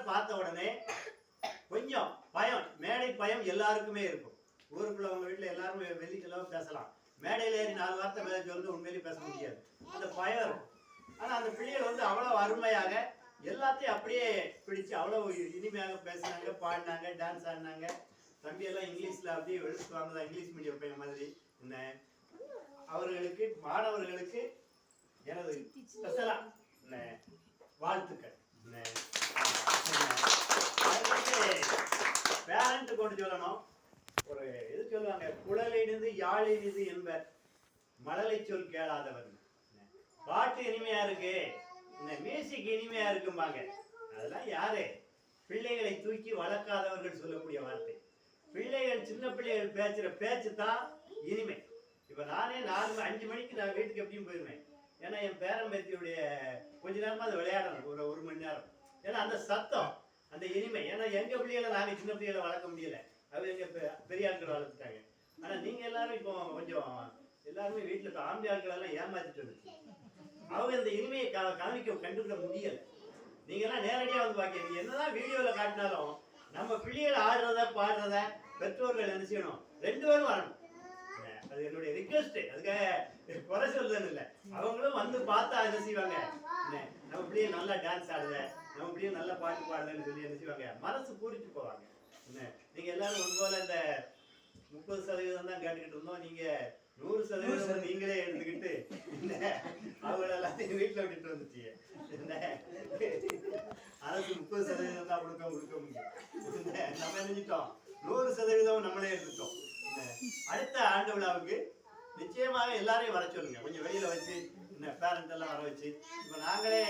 பார்த்த உடனே கொஞ்சம் பயம், மேடை பயம் எல்லாருக்குமே இருக்கும். ஊருக்குள்ள உங்க வீட்டுல எல்லாருமே வெள்ளிக்கிழமை பேசலாம், மேடையில ஏறி 4 வார்த்தை பேச வந்து உண்மையிலேயே பேச முடியாது, அந்த பயம் இருக்கும். ஆனா அந்த பிள்ளைகள் வந்து அவ்வளவு அருமையாக எல்லாத்தையும் அப்படியே பிடிச்சு அவ்வளவு இனிமையாக பேசினாங்க, பாடினாங்க, டான்ஸ் ஆடினாங்க. தம்பி எல்லாம் இங்கிலீஷ்ல அப்படியே எழுத்துவாங்க, இங்கிலீஷ் மீடியம் பையன் மாதிரி. என்ன அவர்களுக்கு மாணவர்களுக்கு எனது ஸ்பெஷலா வாழ்த்துக்கள். பேரண்ட் கொண்டு சொல்லணும். ஒரு இது சொல்லுவாங்க, குழலினிது யாழினிது என்பர் மழலை சொல் கேளாதவர். பாட்டு இனிமையா இருக்கு, இந்த மியூசிக் இனிமையா இருக்கும்பாங்க. அதெல்லாம் யாரு? பிள்ளைகளை தூக்கி வளர்க்காதவர்கள் சொல்லக்கூடிய வார்த்தை. பிள்ளைகள், சின்ன பிள்ளைகள் பேசுற பேச்சு தான் இனிமை. இப்ப நானே 4-5 மணிக்கு நான் வீட்டுக்கு எப்படியும் போயிருவேன். ஏன்னா என் பேரம்பேத்தியுடைய கொஞ்ச நேரமா அதை விளையாடணும், ஒரு மணி நேரம். ஏன்னா அந்த சத்தம், அந்த இனிமை. ஏன்னா எங்க பிள்ளைகளை நாங்க சின்ன பிள்ளைகளை வளர்க்க முடியல, அது எங்க பெரிய ஆட்கள் வளர்த்துட்டாங்க. ஆனா நீங்க எல்லாரும் இப்போ கொஞ்சம் எல்லாருமே வீட்டுல ஆம்பளை ஆட்கள் எல்லாம் ஏமாத்திட்டு வந்துச்சு. அவங்க இந்த இனிமையை கண்டுபிட முடியல. நீங்க எல்லாம் நேரடியா வந்து பாக்க, என்னதான் வீடியோல காட்டினாலும் நம்ம பிள்ளைகள் ஆடுறத பாடுறத பெற்றோர்கள் என்ன செய்யணும், 2 பேரும் வரணும். அது என்னுடைய ரிக்வெஸ்ட். அதுக்காக குறை சொல்றதுன்னு இல்லை. அவங்களும் வந்து பார்த்தா என்ன செய்வாங்க, நம்ம பிள்ளைய நல்லா டான்ஸ் ஆடுத, நம்ம பிள்ளைய நல்லா பாட்டு பாடுதுன்னு சொல்லி என்ன செய்வாங்க, மனசு பூரிச்சு போவாங்க. நீங்க எல்லாரும் ஒரு போல இந்த 30% தான் கேட்டுக்கிட்டு இருந்தோம், நீங்க 100% நீங்களே எடுத்துக்கிட்டு அவங்கள எல்லாத்தையும் வீட்டுல விட்டுட்டு வந்துட்டீங்க. அரசு 30% தான் கொடுக்க முடியும். நம்ம நினைச்சிட்டோம் 100% நம்மளே எடுத்துட்டோம். அடுத்த ஆண்டு விழாவுக்கு நிச்சயமாக எல்லாரையும் வர சொல்லுங்க. கொஞ்சம் வெளியில வச்சு பேரண்ட் எல்லாம் வர வச்சு. இப்ப நாங்களே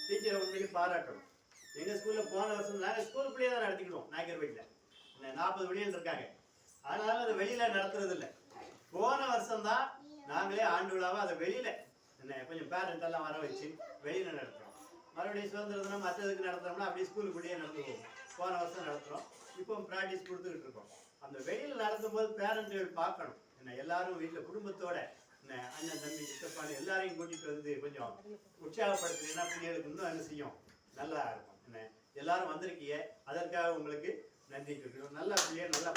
டீச்சரை உண்மைக்கு பாராட்டணும். எங்க ஸ்கூல்ல போன வருஷம் நாங்க ஸ்கூல் பிள்ளையே தான் நடத்திக்கிடுவோம். நாயக்கர் வீட்டுல 40 பிள்ளைகள் இருக்காங்க. அதனால அதை வெளியில நடத்துறது இல்லை. போன வருஷம் தான் நாங்களே ஆண்டு விழாவை அதை வெளியில கொஞ்சம் பேரண்ட் எல்லாம் வர வச்சு வெளியில நடத்துறோம். மறுபடியும் சுதந்திர தினம் மற்றதுக்கு நடத்துறோம்னா அப்படியே ஸ்கூலுக்குள்ளேயே நடத்துவோம். போன வருஷம் நடத்துறோம், இப்போ ப்ராக்டிஸ் கொடுத்துக்கிட்டு இருக்கோம். அந்த வெளியில நடத்தும் போது பேரண்ட்கள் பார்க்கணும். எல்லாரும் வீட்டுல குடும்பத்தோட அண்ணன், தம்பி, சித்தப்பாடு எல்லாரையும் கூட்டிட்டு வந்து கொஞ்சம் உற்சாகப்படுத்தினா பிள்ளைகளுக்கு இன்னும் என்ன செய்யும், நல்லா இருக்கும். எல்லாரும் வந்திருக்கீங்க, அதற்காக உங்களுக்கு நன்றி சொல்றோம். நல்லா பிள்ளைய நல்லா